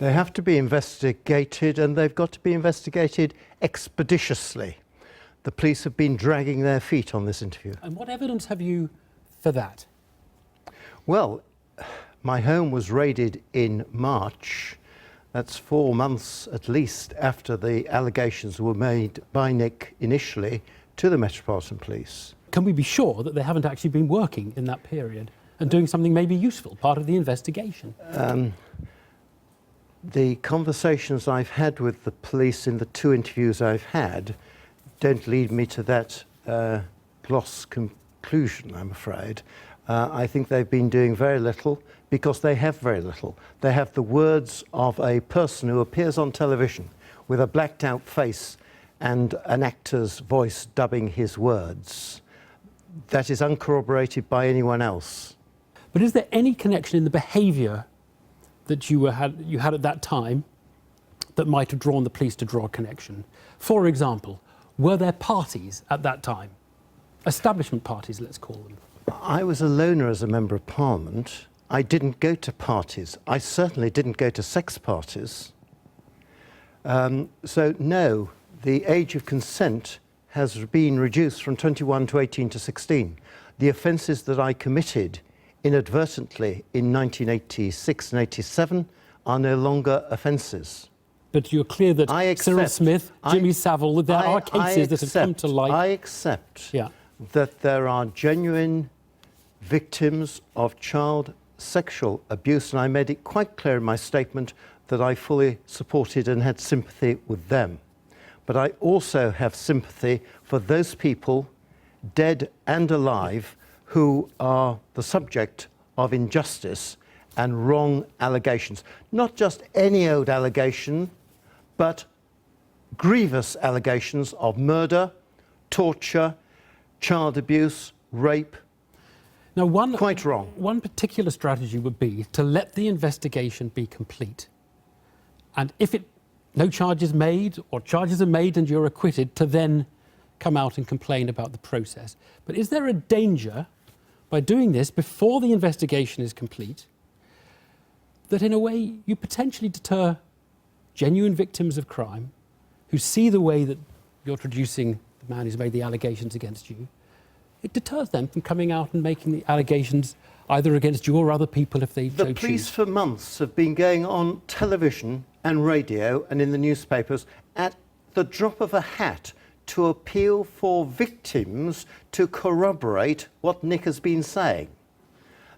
They have to be investigated, and they've got to be investigated expeditiously. The police have been dragging their feet on this interview. And what evidence have you for that? Well, my home was raided in March. That's 4 months at least after the allegations were made by Nick initially to the Metropolitan Police. Can we be sure that they haven't actually been working in that period and doing something maybe useful, part of the investigation? The conversations I've had with the police in the 2 interviews I've had don't lead me to that gloss conclusion, I'm afraid. I think they've been doing very little because they have very little. They have the words of a person who appears on television with a blacked out face and an actor's voice dubbing his words. That is uncorroborated by anyone else. But is there any connection in the behaviour that you had at that time that might have drawn the police to draw a connection? For example, were there parties at that time? Establishment parties, let's call them. I was a loner as a Member of Parliament. I didn't go to parties. I certainly didn't go to sex parties. So no, the age of consent has been reduced from 21 to 18 to 16. The offences that I committed inadvertently in 1986 and 87 are no longer offences. But you're clear that Cyril Smith, Jimmy Savile, there are cases that have come to light. I accept that there are genuine victims of child sexual abuse, and I made it quite clear in my statement that I fully supported and had sympathy with them. But I also have sympathy for those people, dead and alive, who are the subject of injustice and wrong allegations. Not just any old allegation, but grievous allegations of murder, torture, child abuse, rape. Now, quite wrong. One particular strategy would be to let the investigation be complete. And if no charges made or charges are made and you're acquitted, to then come out and complain about the process. But is there a danger by doing this before the investigation is complete that in a way you potentially deter genuine victims of crime who see the way that you're traducing the man who's made the allegations against you? It deters them from coming out and making the allegations either against you or other people if they so choose. The police for months have been going on television and radio and in the newspapers at the drop of a hat to appeal for victims to corroborate what Nick has been saying.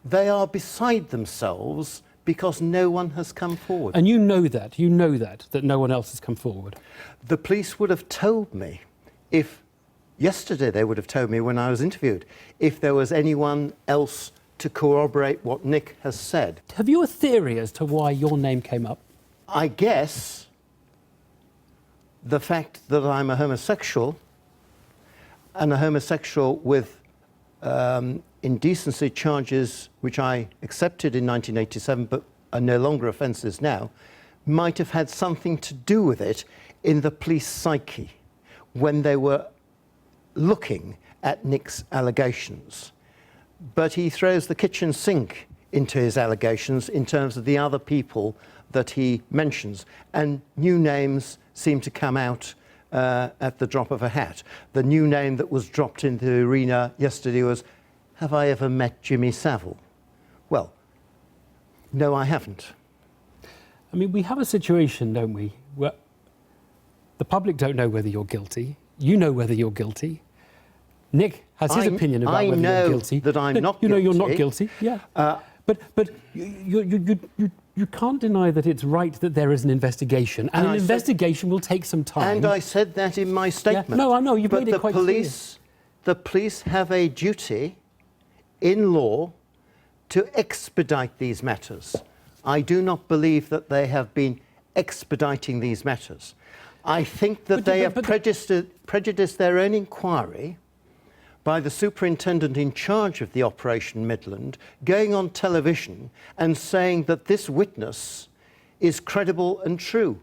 They are beside themselves because no one has come forward. And you know that no one else has come forward. The police would have told me yesterday they would have told me when I was interviewed, if there was anyone else to corroborate what Nick has said. Have you a theory as to why your name came up? I guess the fact that I'm a homosexual, and a homosexual with indecency charges, which I accepted in 1987 but are no longer offences now, might have had something to do with it in the police psyche when they were looking at Nick's allegations. But he throws the kitchen sink into his allegations in terms of the other people that he mentions, and new names seem to come out at the drop of a hat. The new name that was dropped into the arena yesterday was, have I ever met Jimmy Savile? Well, no, I haven't. I mean, we have a situation, don't we, where the public don't know whether you're guilty. You know whether you're guilty. Nick has his opinion about whether you're guilty. I know that I'm not guilty. You know you're not guilty, yeah. But you can't deny that it's right that there is an investigation, and an investigation will take some time. And I said that in my statement. Yeah. No, I know, you've made it quite clear. The police have a duty in law to expedite these matters. I do not believe that they have been expediting these matters. I think that they have prejudiced their own inquiry by the superintendent in charge of the Operation Midland going on television and saying that this witness is credible and true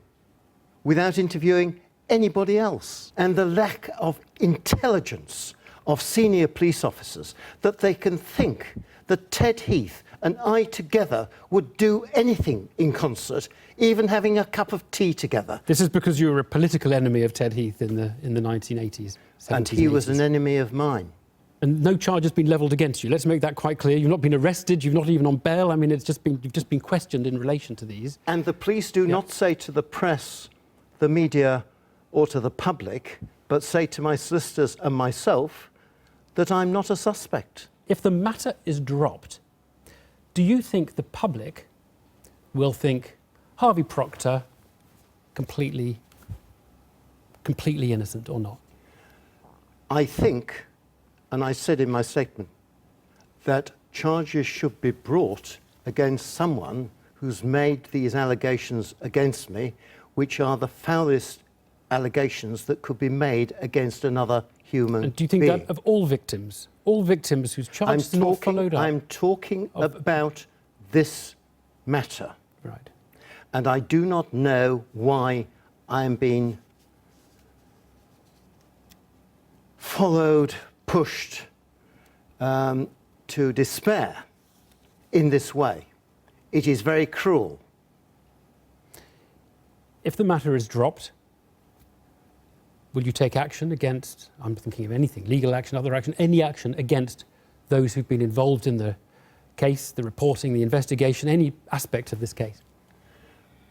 without interviewing anybody else. And the lack of intelligence of senior police officers that they can think that Ted Heath and I together would do anything in concert even having a cup of tea together. This is because you were a political enemy of Ted Heath in the 1980s, 70s, And he was 80s. an enemy of mine. And no charge has been levelled against you. Let's make that quite clear. You've not been arrested. You've not even on bail. I mean, you've just been questioned in relation to these. And the police do not say to the press, the media, or to the public, but say to my solicitors and myself that I'm not a suspect. If the matter is dropped, do you think the public will think Harvey Proctor completely innocent or not? I think, and I said in my statement, that charges should be brought against someone who's made these allegations against me, which are the foulest allegations that could be made against another human And do you think being. that of all victims whose charges are not followed up? I'm talking about this matter. Right. And I do not know why I am being followed, pushed to despair in this way. It is very cruel. If the matter is dropped, will you take action against, I'm thinking of anything, legal action, other action, any action against those who've been involved in the case, the reporting, the investigation, any aspect of this case?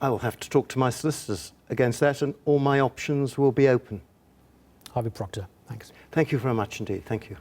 I will have to talk to my solicitors against that, and all my options will be open. Harvey Proctor, thanks. Thank you very much indeed. Thank you.